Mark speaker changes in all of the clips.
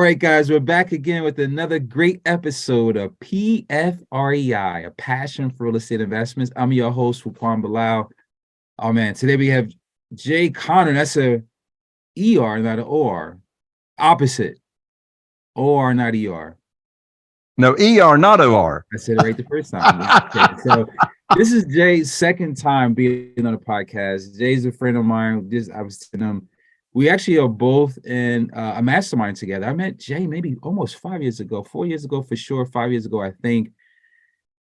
Speaker 1: right, guys, we're back again with another great episode of PFREI, a passion for real estate investments. I'm your host, Fuquan Bilal. Oh man, today we have Jay Connor. That's a ER, not an OR. Opposite. OR, not ER.
Speaker 2: No, ER, not OR.
Speaker 1: I said it right the first time. Okay, so this is Jay's second time being on the podcast. Jay's a friend of mine. I was telling him we actually are both in a mastermind together. I met Jay maybe almost 5 years ago, 4 years ago for sure, 5 years ago, I think.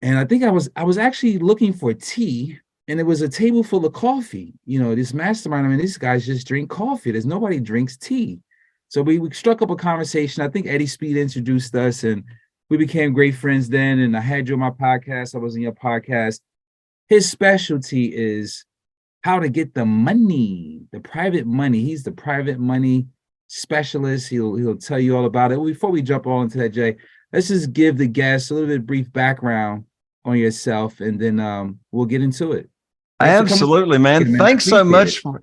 Speaker 1: And I think I was actually looking for tea, and it was a table full of coffee. You know, this mastermind, I mean, these guys just drink coffee. There's nobody drinks tea. So we struck up a conversation. I think Eddie Speed introduced us, and we became great friends then. And I had you on my podcast. I was in your podcast. His specialty is how to get the money, the private money. He's the private money specialist. He'll tell you all about it. Before we jump all into that, Jay, let's just give the guests a little bit of brief background on yourself, and then we'll get into it.
Speaker 2: Absolutely, man. Thanks so much for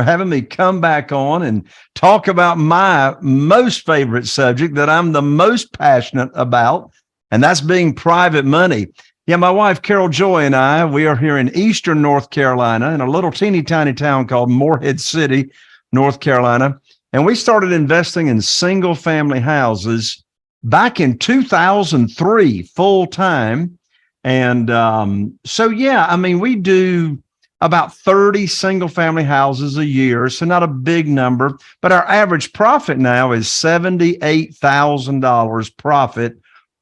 Speaker 2: having me come back on and talk about my most favorite subject that I'm the most passionate about, and that's being private money. Yeah, my wife, Carol Joy, and I, we are here in Eastern North Carolina in a little teeny tiny town called Morehead City, North Carolina. And we started investing in single family houses back in 2003, full time. And so, yeah, I mean, we do about 30 single family houses a year. So not a big number, but our average profit now is $78,000 profit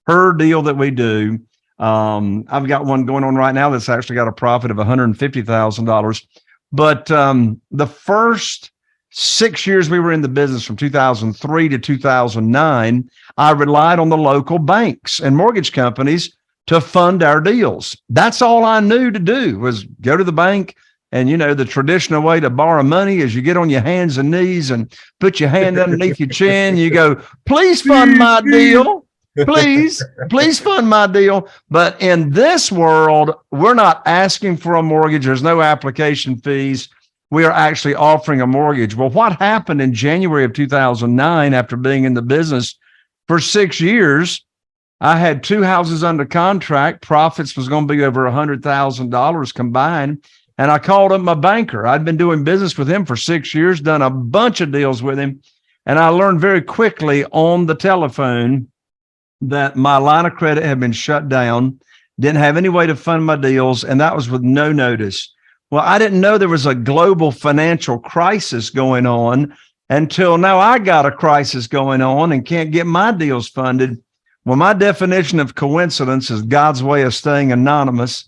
Speaker 2: per deal that we do. I've got one going on right now that's actually got a profit of $150,000. But the first 6 years we were in the business, from 2003 to 2009, I relied on the local banks and mortgage companies to fund our deals. That's all I knew to do, was go to the bank. And, you know, the traditional way to borrow money is you get on your hands and knees and put your hand underneath your chin. You go, please fund my deal. Please fund my deal. But in this world, we're not asking for a mortgage. There's no application fees. We are actually offering a mortgage. Well, what happened in January of 2009, after being in the business for 6 years, I had 2 houses under contract. Profits was going to be over $100,000 combined. And I called up my banker. I'd been doing business with him for 6 years, done a bunch of deals with him. And I learned very quickly on the telephone that my line of credit had been shut down, didn't have any way to fund my deals, and that was with no notice. Well, I didn't know there was a global financial crisis going on until now. I got a crisis going on and can't get my deals funded. Well, my definition of coincidence is God's way of staying anonymous.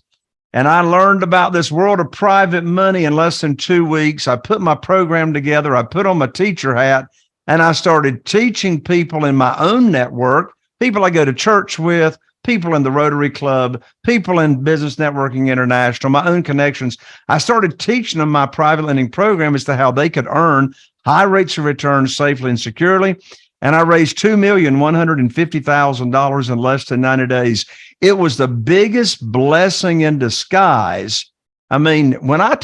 Speaker 2: And I learned about this world of private money in less than 2 weeks. I put my program together. I put on my teacher hat, and I started teaching people in my own network, people I go to church with, people in the Rotary Club, people in Business Networking International, my own connections. I started teaching them my private lending program as to how they could earn high rates of return safely and securely. And I raised $2,150,000 in less than 90 days. It was the biggest blessing in disguise. I mean, when I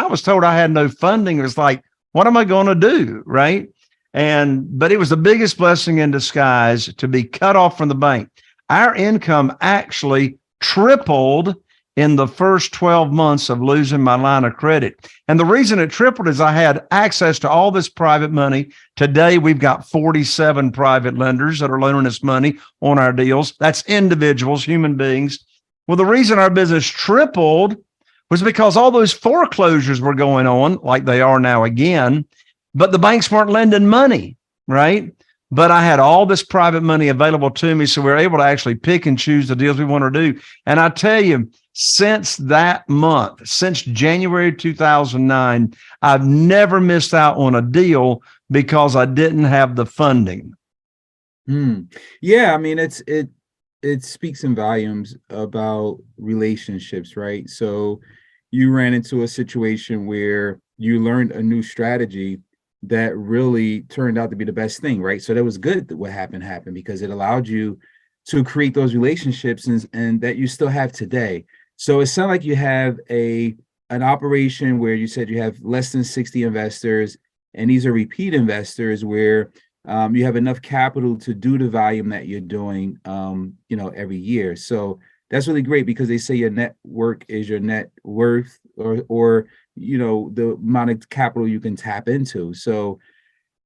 Speaker 2: was told I had no funding, it was like, what am I going to do? Right. But it was the biggest blessing in disguise to be cut off from the bank. Our income actually tripled in the first 12 months of losing my line of credit. And the reason it tripled is I had access to all this private money. Today, we've got 47 private lenders that are loaning us money on our deals. That's individuals, human beings. Well, the reason our business tripled was because all those foreclosures were going on, like they are now again, but the banks weren't lending money, right? But I had all this private money available to me, so we were able to actually pick and choose the deals we want to do. And I tell you, since that month, since January 2009, I've never missed out on a deal because I didn't have the funding.
Speaker 1: Yeah, I mean, it speaks in volumes about relationships, right? So you ran into a situation where you learned a new strategy that really turned out to be the best thing, right? So that was good that what happened because it allowed you to create those relationships and that you still have today. So it sounds like you have an operation where you said you have less than 60 investors, and these are repeat investors where You have enough capital to do the volume that you're doing, every year. So that's really great because they say your net work is your net worth, or the amount of capital you can tap into. So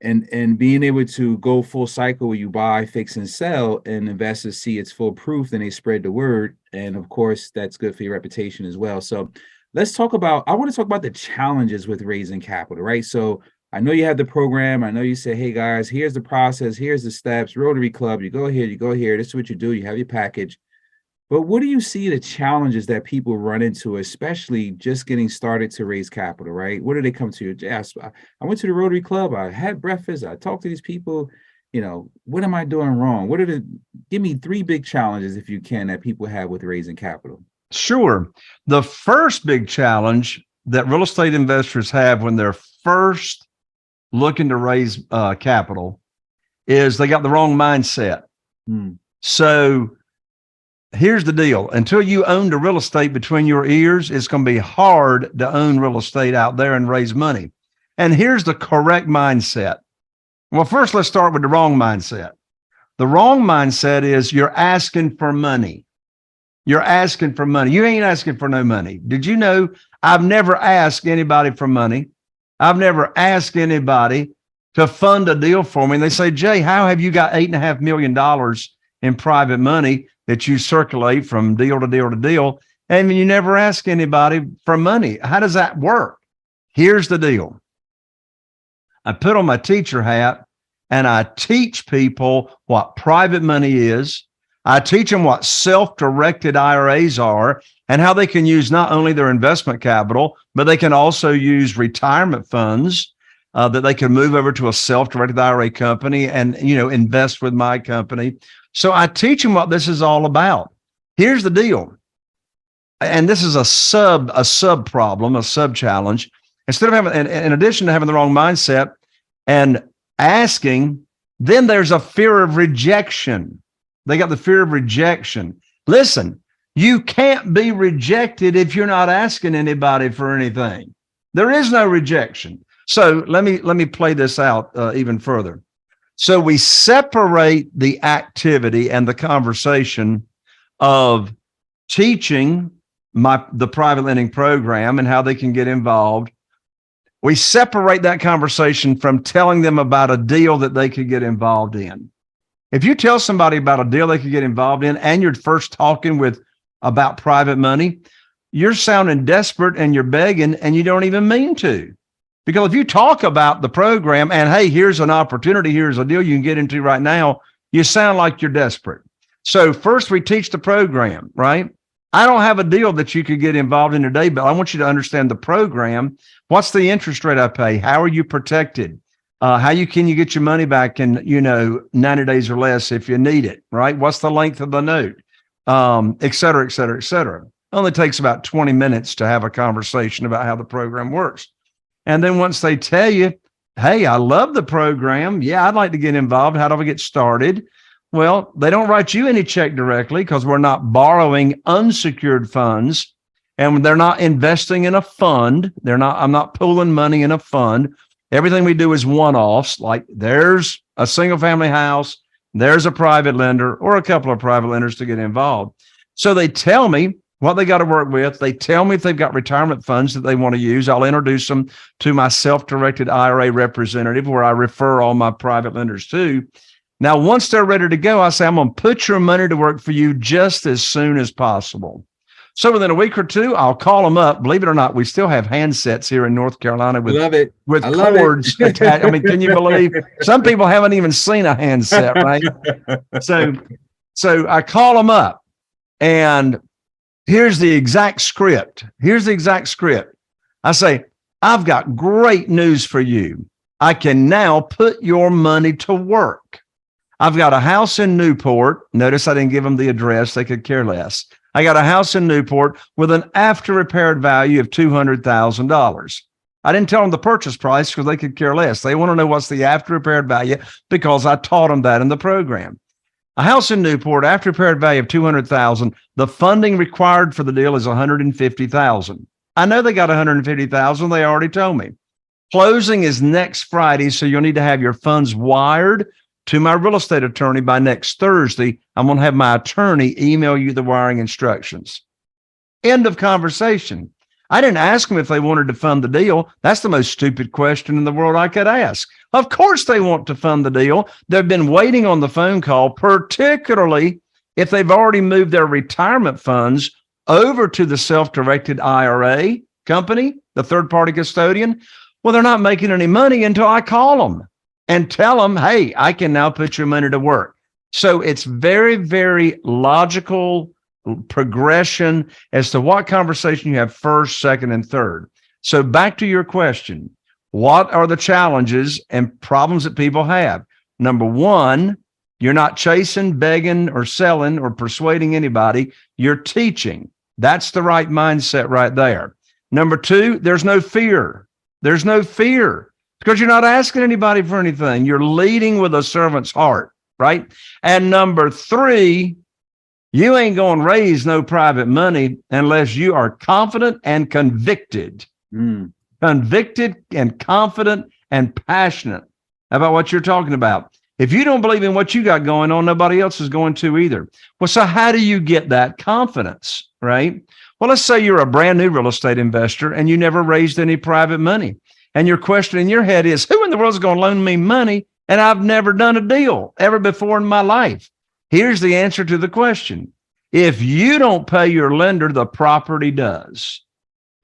Speaker 1: and being able to go full cycle where you buy, fix, and sell, and investors see it's full proof, then they spread the word, and of course that's good for your reputation as well. So I want to talk about the challenges with raising capital, right? So I know you have the program. I know you say, hey guys, here's the process, here's the steps, Rotary Club, you go here, you go here, this is what you do, you have your package. But what do you see the challenges that people run into, especially just getting started to raise capital, right? What do they come to you? Yes, I went to the Rotary Club, I had breakfast, I talked to these people. What am I doing wrong? Give me three big challenges, if you can, that people have with raising capital.
Speaker 2: Sure. The first big challenge that real estate investors have when they're first looking to raise capital is they got the wrong mindset.
Speaker 1: Hmm.
Speaker 2: So here's the deal. Until you own the real estate between your ears, it's going to be hard to own real estate out there and raise money. And here's the correct mindset. Well, first, let's start with the wrong mindset. The wrong mindset is you're asking for money. You're asking for money. You ain't asking for no money. Did you know I've never asked anybody for money? I've never asked anybody to fund a deal for me. And they say, Jay, how have you got $8.5 million in private money that you circulate from deal to deal to deal? And you never ask anybody for money. How does that work? Here's the deal. I put on my teacher hat and I teach people what private money is. I teach them what self-directed IRAs are and how they can use not only their investment capital, but they can also use retirement funds that they can move over to a self-directed IRA company and, invest with my company. So I teach them what this is all about. Here's the deal. And this is a sub problem, a sub challenge. Instead of having, in addition to having the wrong mindset and asking, then there's a fear of rejection. They got the fear of rejection. Listen, you can't be rejected if you're not asking anybody for anything. There is no rejection. So let me play this out even further. So we separate the activity and the conversation of teaching the private lending program and how they can get involved. We separate that conversation from telling them about a deal that they could get involved in. If you tell somebody about a deal they could get involved in and you're first talking about private money, you're sounding desperate and you're begging and you don't even mean to. Because if you talk about the program and, hey, here's an opportunity, here's a deal you can get into right now, you sound like you're desperate. So first we teach the program, right? I don't have a deal that you could get involved in today, but I want you to understand the program. What's the interest rate I pay? How are you protected? Can you get your money back in, 90 days or less if you need it, right? What's the length of the note? Et cetera, et cetera, et cetera. It only takes about 20 minutes to have a conversation about how the program works. And then once they tell you, hey, I love the program. Yeah, I'd like to get involved. How do I get started? Well, they don't write you any check directly because we're not borrowing unsecured funds and they're not investing in a fund. I'm not pooling money in a fund. Everything we do is one-offs, like there's a single family house, there's a private lender or a couple of private lenders to get involved. So they tell me what they got to work with. They tell me if they've got retirement funds that they want to use. I'll introduce them to my self-directed IRA representative where I refer all my private lenders to. Now, once they're ready to go, I say, I'm going to put your money to work for you just as soon as possible. So within a week or two, I'll call them up. Believe it or not, we still have handsets here in North Carolina with cords attached. I mean, can you believe? Some people haven't even seen a handset, right? So I call them up, and here's the exact script. I say, I've got great news for you. I can now put your money to work. I've got a house in Newport. Notice I didn't give them the address. They could care less. I got a house in Newport with an after repaired value of $200,000. I didn't tell them the purchase price because they could care less. They want to know what's the after repaired value because I taught them that in the program. A house in Newport, after repaired value of $200,000. The funding required for the deal is $150,000. I know they got $150,000. They already told me. Closing is next Friday, so you'll need to have your funds wired to my real estate attorney by next Thursday. I'm going to have my attorney email you the wiring instructions. End of conversation. I didn't ask them if they wanted to fund the deal. That's the most stupid question in the world I could ask. Of course they want to fund the deal. They've been waiting on the phone call, particularly if they've already moved their retirement funds over to the self-directed IRA company, the third-party custodian. Well, they're not making any money until I call them and tell them, hey, I can now put your money to work. So it's very, very logical progression as to what conversation you have first, second, and third. So back to your question, what are the challenges and problems that people have? Number one, you're not chasing, begging, or selling, or persuading anybody. You're teaching. That's the right mindset right there. Number two, there's no fear. There's no fear because you're not asking anybody for anything. You're leading with a servant's heart, right? And number three, you ain't going to raise no private money unless you are confident and convicted. Convicted and confident and passionate about what you're talking about. If you don't believe in what you got going on, nobody else is going to either. Well, so how do you get that confidence, right? Well, let's say you're a brand new real estate investor and you never raised any private money. And your question in your head is, who in the world is going to loan me money? And I've never done a deal ever before in my life. Here's the answer to the question. If you don't pay your lender, the property does.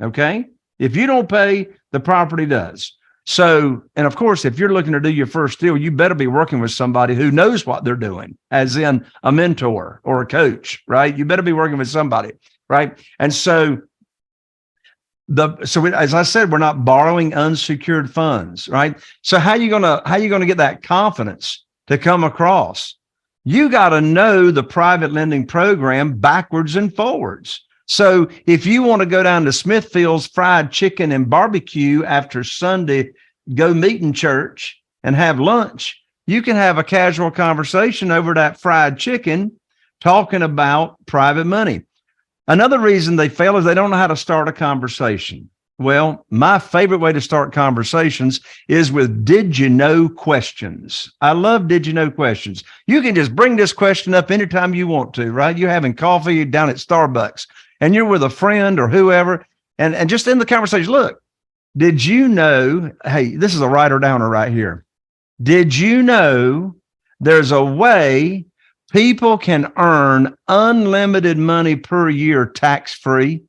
Speaker 2: Okay? If you don't pay, the property does. So, and of course, if you're looking to do your first deal, you better be working with somebody who knows what they're doing, as in a mentor or a coach, right? You better be working with somebody, right? And so, as I said, we're not borrowing unsecured funds, right? So how you gonna get that confidence to come across? You got to know the private lending program backwards and forwards. So if you want to go down to Smithfield's fried chicken and barbecue after Sunday, go meet in church and have lunch, you can have a casual conversation over that fried chicken talking about private money. Another reason they fail is they don't know how to start a conversation. Well, my favorite way to start conversations is with did you know questions. I love did you know questions. You can just bring this question up anytime you want to, right? You're having coffee down at Starbucks and you're with a friend or whoever, and just in the conversation, look, did you know, hey, this is a writer downer right here. Did you know there's a way people can earn unlimited money per year tax-free?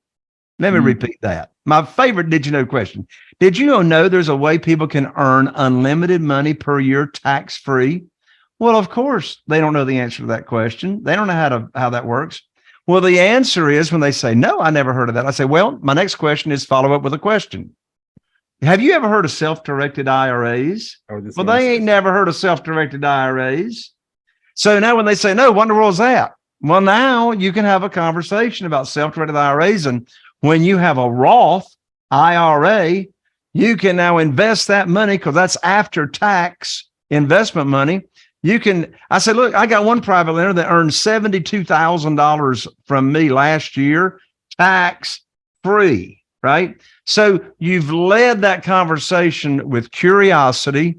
Speaker 2: Let me repeat that. My favorite did you know question. Did you know there's a way people can earn unlimited money per year tax-free? Well, of course, they don't know the answer to that question. They don't know how that works. Well, the answer is when they say, no, I never heard of that. I say, well, my next question is follow up with a question. Have you ever heard of self-directed IRAs? Well, they ain't never heard of self-directed IRAs. So now when they say, no, what in the world is that? Well, now you can have a conversation about self-directed IRAs. And when you have a Roth IRA, you can now invest that money because that's after tax investment money. I said, look, I got one private lender that earned $72,000 from me last year, tax free, right? So you've led that conversation with curiosity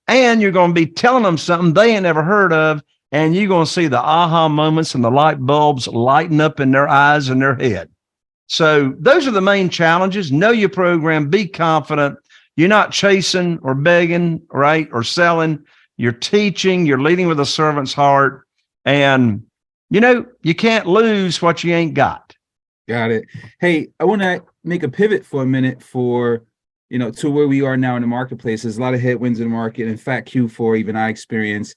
Speaker 2: and you're going to be telling them something they ain't never heard of. And you're going to see the aha moments and the light bulbs lighten up in their eyes and their head. So those are the main challenges. Know your program, be confident. You're not chasing or begging, right? Or selling. You're teaching, you're leading with a servant's heart. And, you can't lose what you ain't got.
Speaker 1: Got it. Hey, I want to make a pivot for a minute to where we are now in the marketplace. There's a lot of headwinds in the market. In fact, Q4, even I experienced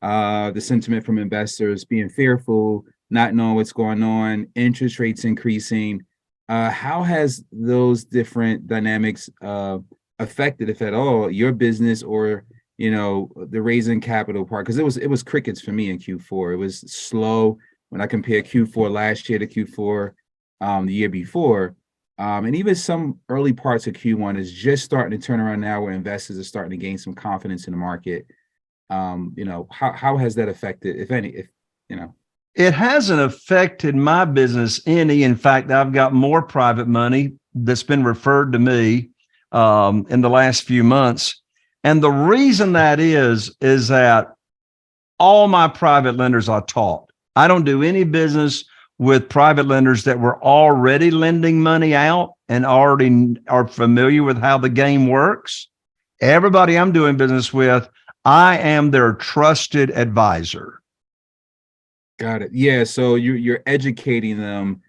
Speaker 1: the sentiment from investors being fearful, not knowing what's going on, interest rates increasing. How has those different dynamics affected, if at all, your business or the raising capital part? Because it was crickets for me in Q4. It was slow when I compare Q4 last year to Q4 the year before. And even some early parts of Q1 is just starting to turn around now where investors are starting to gain some confidence in the market. How has that affected, if any,
Speaker 2: It hasn't affected my business any. In fact, I've got more private money that's been referred to me in the last few months. And the reason that is that all my private lenders I taught. I don't do any business with private lenders that were already lending money out and already are familiar with how the game works. Everybody I'm doing business with, I am their trusted advisor.
Speaker 1: Got it. Yeah. So you're educating them,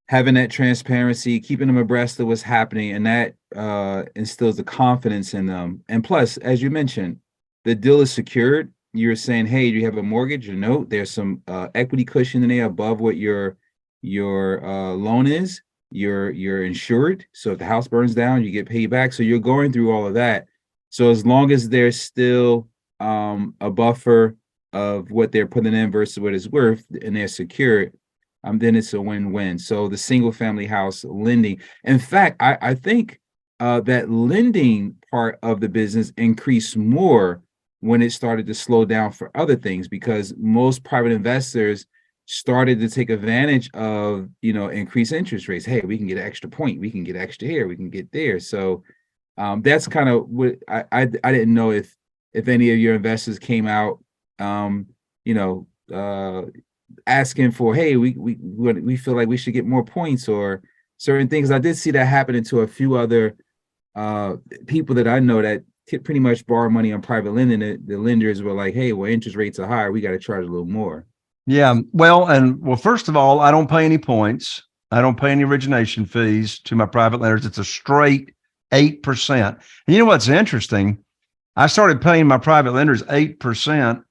Speaker 1: having that transparency, keeping them abreast of what's happening, and that instills the confidence in them. And plus, as you mentioned, the deal is secured. You're saying, hey, you have a mortgage or note. There's some equity cushion in there above what your loan is. You're insured. So if the house burns down, you get paid back. So you're going through all of that. So as long as there's still a buffer of what they're putting in versus what it's worth, and they're secured, then it's a win-win. So the single family house lending. In fact, I think that lending part of the business increased more when it started to slow down for other things, because most private investors started to take advantage of, increased interest rates. Hey, we can get an extra point, we can get extra here, we can get there. So that's kind of what I didn't know if any of your investors came out, you know, asking for, hey, we feel like we should get more points or certain things. I did see that happening to a few other people that I know that pretty much borrow money on private lending. The lenders were like, hey, well, interest rates are higher, we got to charge a little more.
Speaker 2: Yeah. Well, first of all, I don't pay any points. I don't pay any origination fees to my private lenders. It's a straight 8%. And you know what's interesting? I started paying my private lenders 8%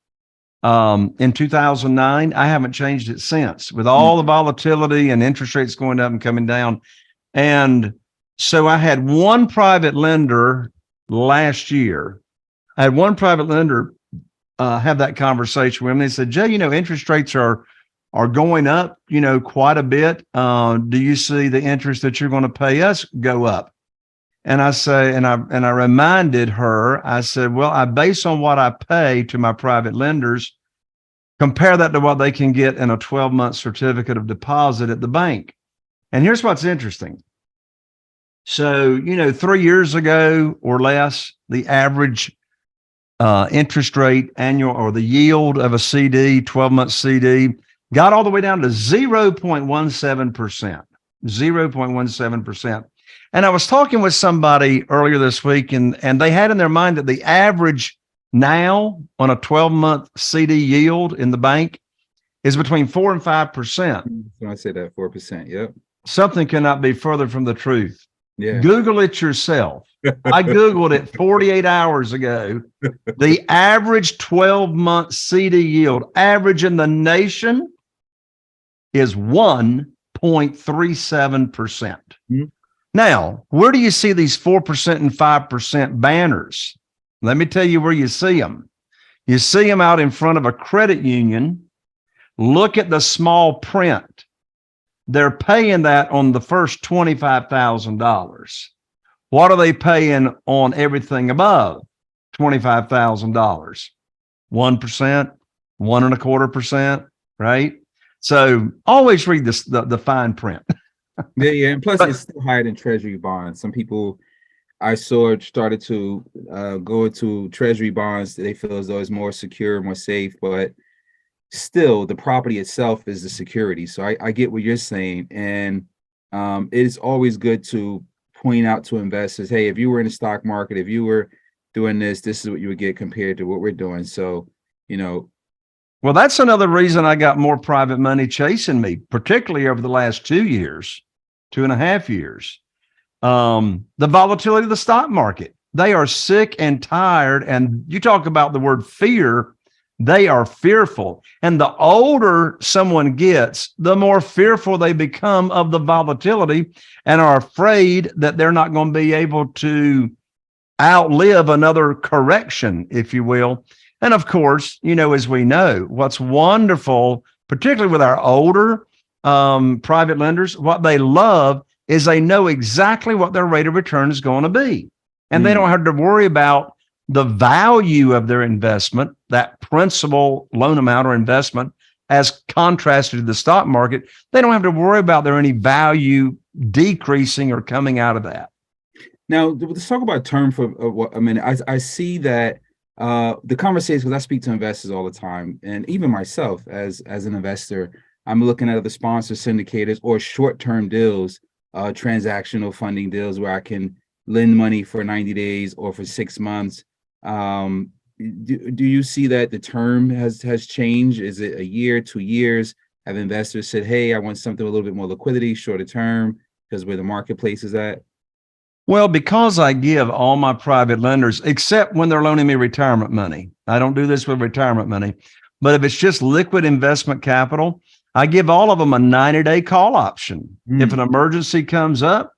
Speaker 2: in 2009. I haven't changed it since, with all the volatility and interest rates going up and coming down. And so I had one private lender last year. I had one private lender have that conversation with me. They said, Jay, interest rates are going up, quite a bit. Do you see the interest that you're going to pay us go up? And I say, and I reminded her, I said, well, I base on what I pay to my private lenders, compare that to what they can get in a 12-month certificate of deposit at the bank. And here's what's interesting. So, 3 years ago or less, the average interest rate annual, or the yield of a CD, 12-month CD, got all the way down to 0.17%. 0.17%. And I was talking with somebody earlier this week, and they had in their mind that the average now on a 12-month CD yield in the bank is between 4 and 5%.
Speaker 1: I say that 4%. Yep.
Speaker 2: Something cannot be further from the truth.
Speaker 1: Yeah.
Speaker 2: Google it yourself. I Googled it 48 hours ago. The average 12-month CD yield, average in the nation, is 1.37%. Mm-hmm. Now, where do you see these 4% and 5% banners? Let me tell you where you see them. You see them out in front of a credit union. Look at the small print. They're paying that on the first $25,000. What are they paying on everything above $25,000? 1%, 1.25%, right? So always read this, the fine print.
Speaker 1: Yeah, and plus it's still higher than Treasury bonds. Some people I saw started to go into Treasury bonds. They feel as though it's more secure, more safe, but still the property itself is the security. So I get what you're saying, and it is always good to point out to investors, hey, if you were in the stock market, if you were doing this is what you would get compared to what we're doing. So,
Speaker 2: well, that's another reason I got more private money chasing me, particularly over the last 2 years, 2.5 years. The volatility of the stock market. They are sick and tired. And you talk about the word fear. They are fearful. And the older someone gets, the more fearful they become of the volatility and are afraid that they're not going to be able to outlive another correction, if you will. And of course, as we know, what's wonderful, particularly with our older private lenders, what they love is they know exactly what their rate of return is going to be. And they don't have to worry about the value of their investment, that principal loan amount or investment, as contrasted to the stock market. They don't have to worry about there any value decreasing or coming out of that.
Speaker 1: Now, let's talk about term for what I mean. I see that the conversation, because I speak to investors all the time, and even myself as an investor, I'm looking at the sponsor syndicators or short-term deals, transactional funding deals where I can lend money for 90 days or for 6 months. Um, do you see that the term has changed? Is it a year, 2 years? Have investors said, "Hey, I want something with a little bit more liquidity, shorter term, because where the marketplace is at"?
Speaker 2: Well, because I give all my private lenders, except when they're loaning me retirement money, I don't do this with retirement money. But if it's just liquid investment capital, I give all of them a 90-day call option. If an
Speaker 1: Mm,
Speaker 2: emergency comes up,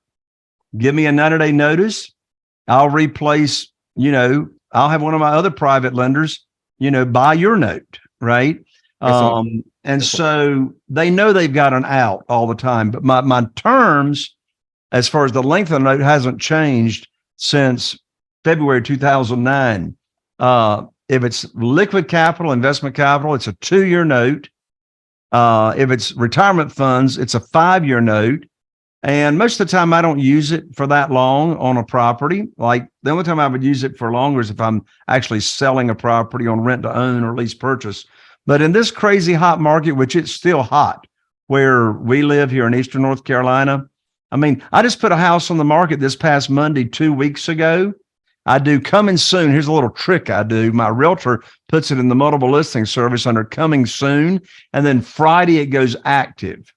Speaker 2: give me a 90-day notice. I'll replace, I'll have one of my other private lenders, buy your note, right?
Speaker 1: that's awesome.
Speaker 2: And
Speaker 1: That's awesome.
Speaker 2: so they know they've got an out all the time. But my terms, as far as the length of the note, hasn't changed since February 2009. If it's liquid capital, investment capital, it's a 2-year note. If it's retirement funds, it's a 5-year note. And most of the time, I don't use it for that long on a property. Like the only time I would use it for longer is if I'm actually selling a property on rent to own or lease purchase. But in this crazy hot market, which it's still hot where we live here in Eastern North Carolina, I mean, I just put a house on the market this past Monday, 2 weeks ago. I do coming soon. Here's a little trick I do. My realtor puts it in the multiple listing service under coming soon. And then Friday it goes active.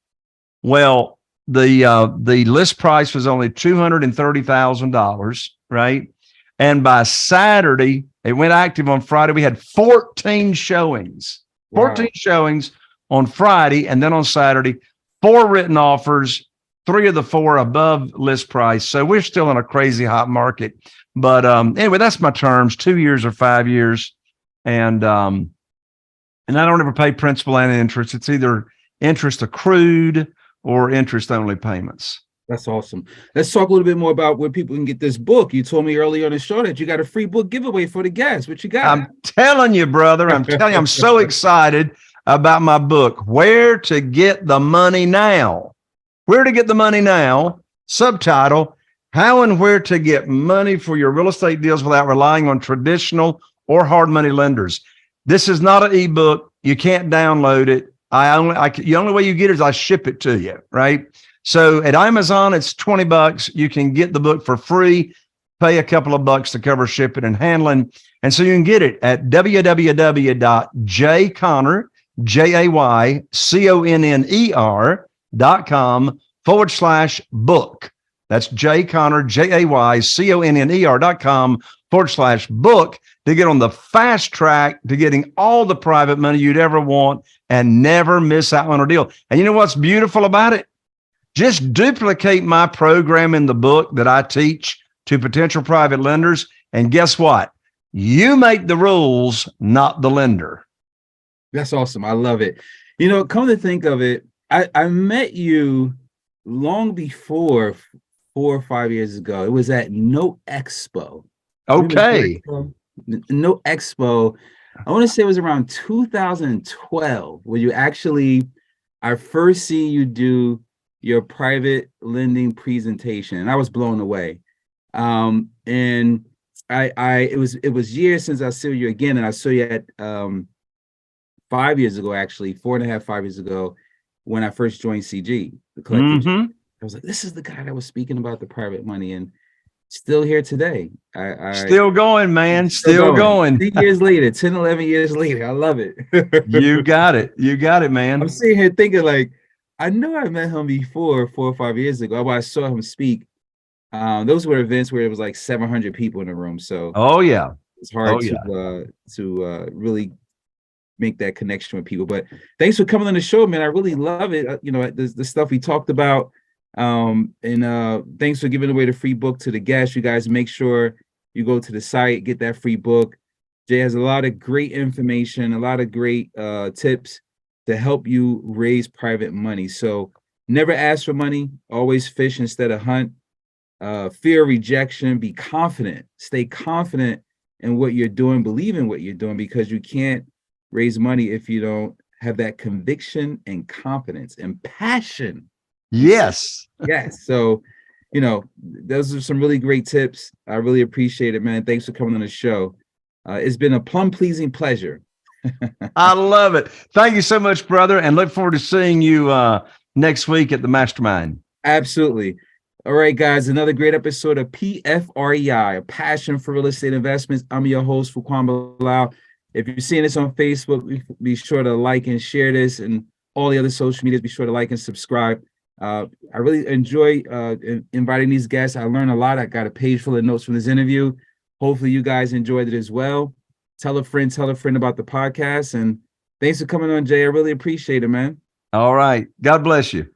Speaker 2: Well, the list price was only $230,000, right? And by Saturday, it went active on Friday. We had 14 showings, 14
Speaker 1: Wow.
Speaker 2: showings on Friday, and then on Saturday, 4 written offers, 3 of the 4 above list price. So we're still in a crazy hot market. But anyway, that's my terms: 2 years or 5 years, and I don't ever pay principal and interest. It's either interest accrued or interest only payments.
Speaker 1: That's awesome. Let's talk a little bit more about where people can get this book. You told me earlier on the show that you got a free book giveaway for the guests. What you got?
Speaker 2: I'm telling you, brother, I'm telling you, I'm so excited about my book, Where to Get the Money Now. Where to Get the Money Now, subtitle, How and Where to Get Money for Your Real Estate Deals Without Relying on Traditional or Hard Money Lenders. This is not an ebook. You can't download it. The only way you get it is I ship it to you, right? So at Amazon, it's $20. You can get the book for free, pay a couple of bucks to cover shipping and handling. And so you can get it at jayconner.com/book. That's jayconner.com/book to get on the fast track to getting all the private money you'd ever want and never miss out on a deal. And you know what's beautiful about it? Just duplicate my program in the book that I teach to potential private lenders. And guess what? You make the rules, not the lender.
Speaker 1: That's awesome. I love it. Come to think of it, I met you long before 4 or 5 years ago. It was at No Expo. Remember No
Speaker 2: Okay.
Speaker 1: Expo? No Expo. I want to say it was around 2012 where I first see you do your private lending presentation, and I was blown away. And it was years since I saw you again, and I saw you at 5 years ago, actually 4.5, 5 years ago, when I first joined CG, the collective.
Speaker 2: Mm-hmm.
Speaker 1: I was like, this is the guy that was speaking about the private money, and still here today. I
Speaker 2: Still going, man.
Speaker 1: still
Speaker 2: Still
Speaker 1: going.
Speaker 2: going.
Speaker 1: 10 years later, 10, 11 years later. I love it.
Speaker 2: You got it. You got it,
Speaker 1: I'm
Speaker 2: man.
Speaker 1: sitting here thinking, like, I know I met him before 4 or 5 years ago, but I saw him speak. Those were events where it was like 700 people in the room, so
Speaker 2: Oh, yeah.
Speaker 1: it's hard
Speaker 2: Oh, yeah.
Speaker 1: to really make that connection with people. But thanks for coming on the show, man. I really love it. The stuff we talked about. And thanks for giving away the free book to the guests. You guys make sure you go to the site, get that free book. Jay has a lot of great information, a lot of great tips to help you raise private money. So never ask for money, always fish instead of hunt. Fear rejection, be confident, stay confident in what you're doing, believe in what you're doing, because you can't raise money if you don't have that conviction and confidence and passion. You said
Speaker 2: Yes.
Speaker 1: yes. So those are some really great tips. I really appreciate it, man. Thanks for coming on the show. It's been a plum-pleasing pleasure.
Speaker 2: I love it. Thank you so much, brother, and look forward to seeing you next week at the Mastermind.
Speaker 1: Absolutely. All right, guys, another great episode of PFREI, a passion for real estate investments. I'm your host, Fuquan Bilal. If you're seeing this on Facebook, be sure to like and share this, and all the other social medias, be sure to like and subscribe. I really enjoy inviting these guests. I learned a lot. I got a page full of notes from this interview. Hopefully you guys enjoyed it as well. Tell a friend about the podcast. And thanks for coming on, Jay. I really appreciate it, man.
Speaker 2: All right. God bless you.